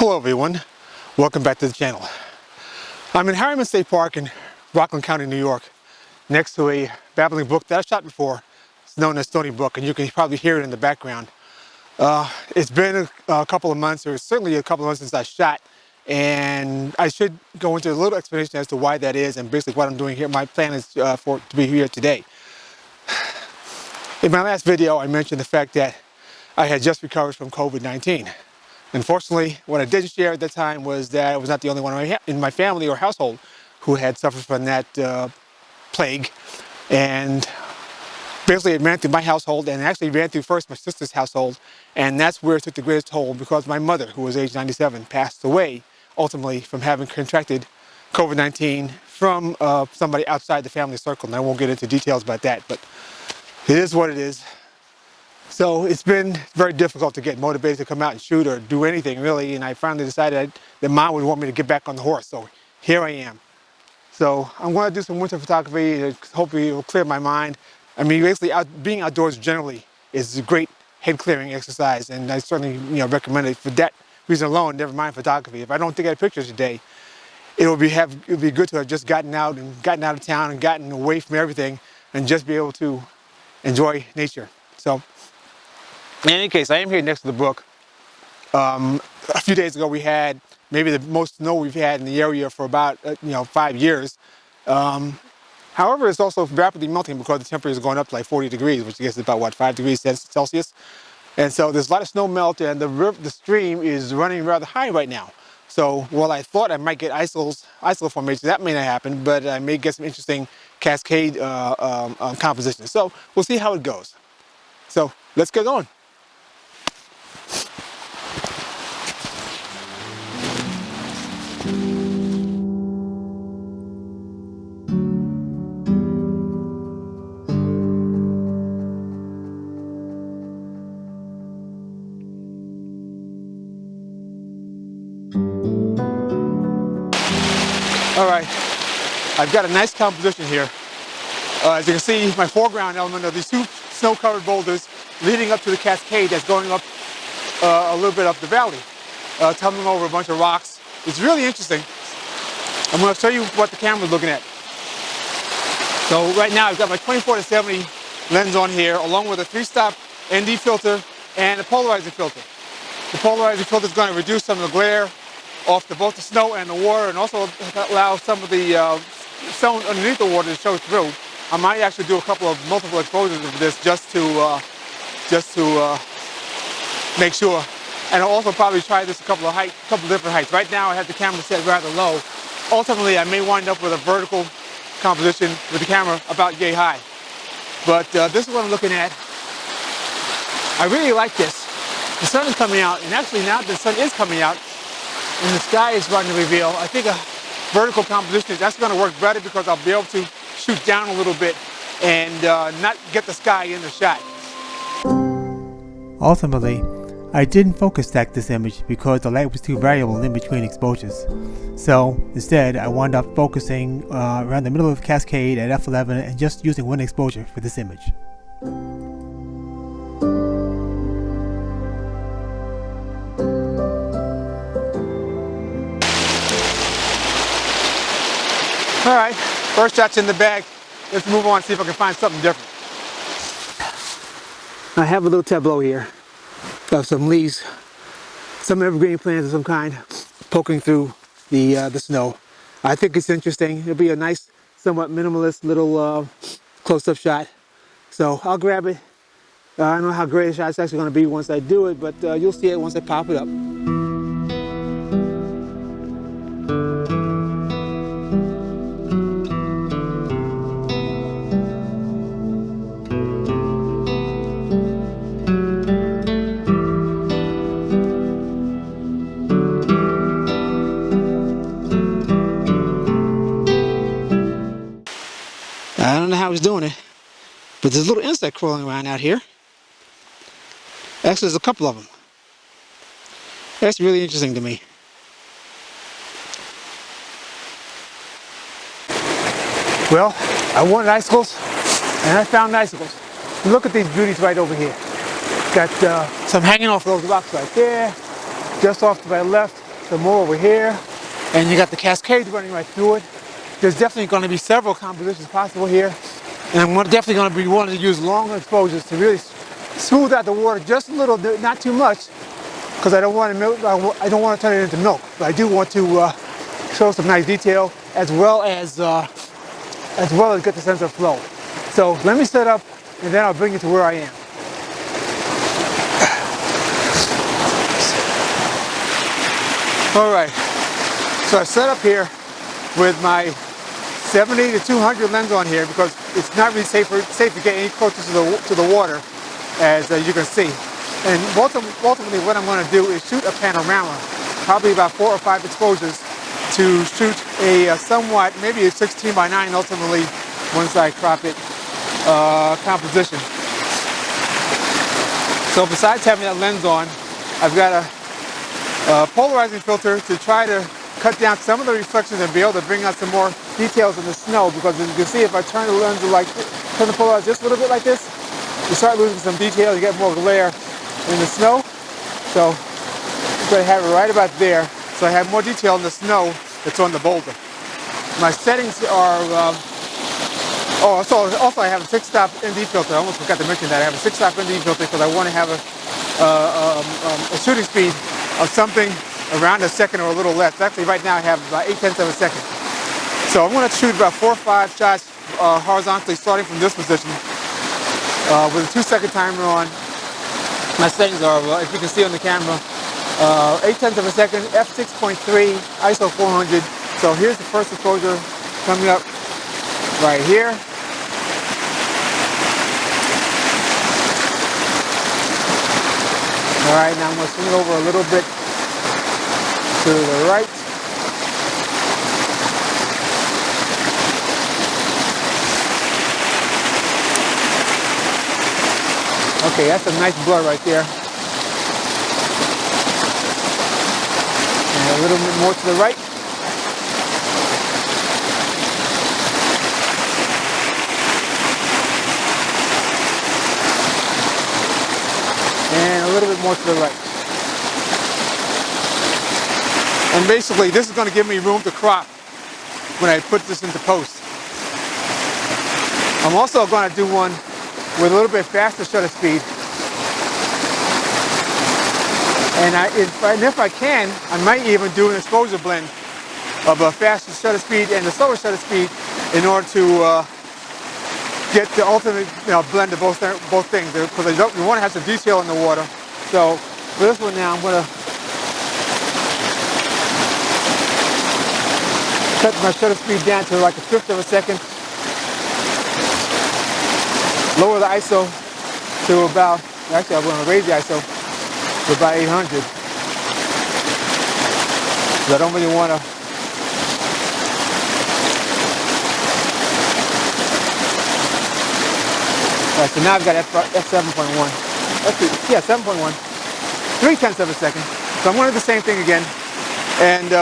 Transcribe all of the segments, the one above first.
Hello everyone, welcome back to the channel. I'm in Harriman State Park in Rockland County, New York, next to a babbling brook that I shot before. It's known as Stony Brook, and you can probably hear it in the background. It's been a couple of months, or certainly a couple of months since I shot, and I should go into a little explanation as to why that is and basically what I'm doing here. My plan is to be here today. In my last video, I mentioned the fact that I had just recovered from COVID-19. Unfortunately, what I didn't share at that time was that I was not the only one in my family or household who had suffered from that plague. And basically it ran through my household, and actually ran through first my sister's household, and that's where it took the greatest toll because my mother, who was age 97, passed away ultimately from having contracted COVID-19 from somebody outside the family circle. And I won't get into details about that, but it is what it is. So it's been very difficult to get motivated to come out and shoot or do anything really, and I finally decided that Mom would want me to get back on the horse, so here I am. So I'm going to do some winter photography and hopefully it will clear my mind. I mean, basically being outdoors generally is a great head clearing exercise, and I certainly recommend it for that reason alone, never mind photography. If I don't take any pictures today, it would be good to have just gotten out of town and gotten away from everything and just be able to enjoy nature. So in any case, I am here next to the brook. A few days ago we had maybe the most snow we've had in the area for about 5 years. However, it's also rapidly melting because the temperature is going up to like 40 degrees, which I guess is about what, 5 degrees Celsius. And so there's a lot of snow melt, and the stream is running rather high right now. So while I thought I might get isolo formation, that may not happen, but I may get some interesting cascade compositions. So we'll see how it goes. So let's get going. All right, I've got a nice composition here. As you can see, my foreground element are these two snow-covered boulders leading up to the cascade that's going up a little bit up the valley, tumbling over a bunch of rocks. It's really interesting. I'm going to show you what the camera's looking at. So right now I've got my 24-70 lens on here, along with a 3-stop ND filter and a polarizer filter. The polarizer filter is going to reduce some of the glare off both the snow and the water, and also allow some of the stone underneath the water to show through. I might actually do a couple of multiple exposures of this just to make sure, and I'll also probably try this a couple different heights. Right now I have the camera set rather low. Ultimately I may wind up with a vertical composition with the camera about yay high. But this is what I'm looking at. I really like this. The sun is coming out, and actually now the sun is coming out and the sky is starting to reveal. I think a vertical composition, that's going to work better because I'll be able to shoot down a little bit and not get the sky in the shot. Ultimately, I didn't focus stack this image because the light was too variable in between exposures. So instead, I wound up focusing around the middle of the cascade at f11 and just using one exposure for this image. All right, first shot's in the bag. Let's move on and see if I can find something different. I have a little tableau here of some leaves, some evergreen plants of some kind, poking through the snow. I think it's interesting. It'll be a nice, somewhat minimalist little close-up shot. So I'll grab it. I don't know how great a shot it's actually going to be once I do it, but you'll see it once I pop it up. I don't know how he's doing it, but there's a little insect crawling around out here. Actually, there's a couple of them. That's really interesting to me. Well, I wanted icicles, and I found icicles. Look at these beauties right over here. Got some hanging off those rocks right there. Just off to my left, some more over here, and you got the cascade running right through it. There's definitely going to be several compositions possible here, and I'm definitely going to be wanting to use longer exposures to really smooth out the water just a little bit, not too much, because I don't want to turn it into milk. But I do want to show some nice detail as well as get the sense of flow. So let me set up, and then I'll bring you to where I am. All right, so I set up here with my 70 to 200 lens on here because it's not really safe to get any closer to the water, as you can see. And ultimately what I'm going to do is shoot a panorama, probably about 4 or 5 exposures to shoot a somewhat, maybe a 16 by 9 ultimately, once I crop it, composition. So besides having that lens on, I've got a polarizing filter to try to cut down some of the reflections and be able to bring out some more details in the snow, because as you can see, if I turn the lens turn the polarizer just a little bit like this, you start losing some detail, you get more glare in the snow. So I'm going to have it right about there, so I have more detail in the snow that's on the boulder. My settings are, also I have a 6-stop ND filter. I almost forgot to mention that. I have a 6-stop ND filter because I want to have a shooting speed of something around a second or a little less. Actually, right now I have about 0.8 of a second. So I'm going to shoot about 4 or 5 shots horizontally, starting from this position with a 2-second timer on. My settings are, if you can see on the camera, 0.8 of a second, f6.3, ISO 400. So here's the first exposure coming up right here. All right, now I'm going to swing it over a little bit to the right. Okay, that's a nice blur right there. And a little bit more to the right. And a little bit more to the right. And basically, this is going to give me room to crop when I put this into post. I'm also going to do one with a little bit faster shutter speed. And if I can, I might even do an exposure blend of a faster shutter speed and a slower shutter speed in order to get the ultimate blend of both things, because you want to have some detail in the water. So for this one now, I'm going to cut my shutter speed down to like 1/5 of a second. Lower the ISO to about, actually I'm going to raise the ISO to about 800. Because I don't really want to Alright, so now I've got f7.1. Yeah, 7.1. 0.3 of a second. So I'm going to do the same thing again. And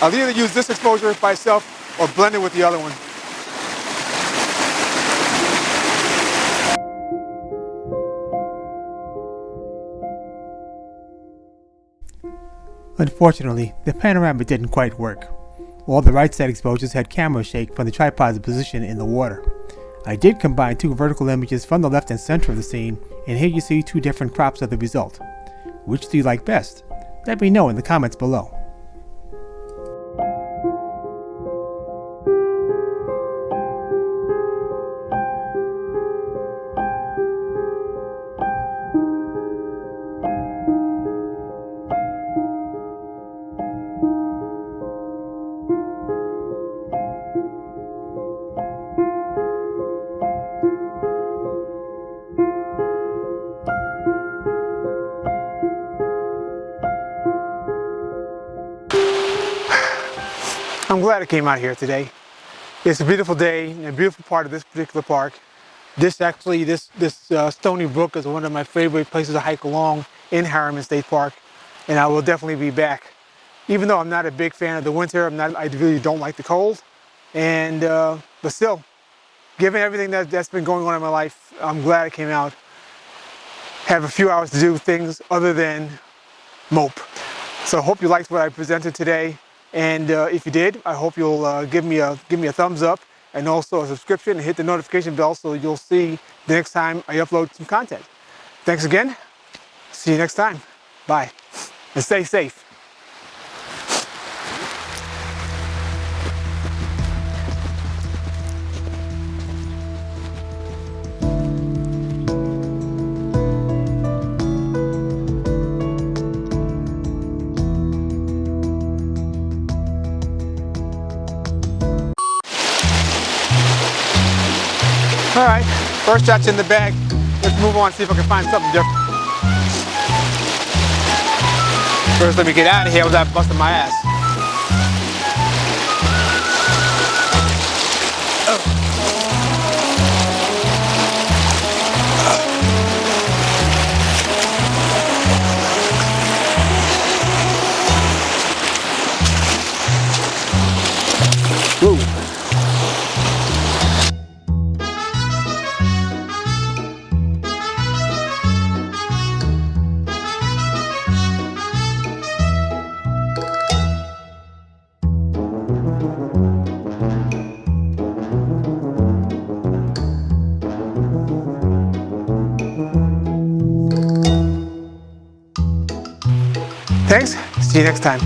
I'll either use this exposure by itself or blend it with the other one. Unfortunately, the panorama didn't quite work. All the right side exposures had camera shake from the tripod's position in the water. I did combine 2 vertical images from the left and center of the scene, and here you see 2 different crops of the result. Which do you like best? Let me know in the comments below. I'm glad I came out here today. It's a beautiful day and a beautiful part of this particular park. This Stony Brook is one of my favorite places to hike along in Harriman State Park, and I will definitely be back. Even though I'm not a big fan of the winter, I really don't like the cold, and but still, given everything that's been going on in my life, I'm glad I came out. Have a few hours to do things other than mope. So I hope you liked what I presented today, and if you did, I hope you'll give me a thumbs up and also a subscription and hit the notification bell so you'll see the next time I upload some content. Thanks again. See you next time. Bye. And stay safe. All right, first shot's in the bag. Let's move on, see if I can find something different. First, let me get out of here without busting my ass. Woo. Thanks. See you next time.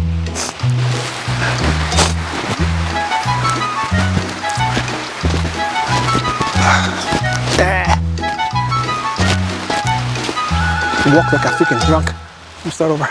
Walk like a freaking drunk. Let me start over.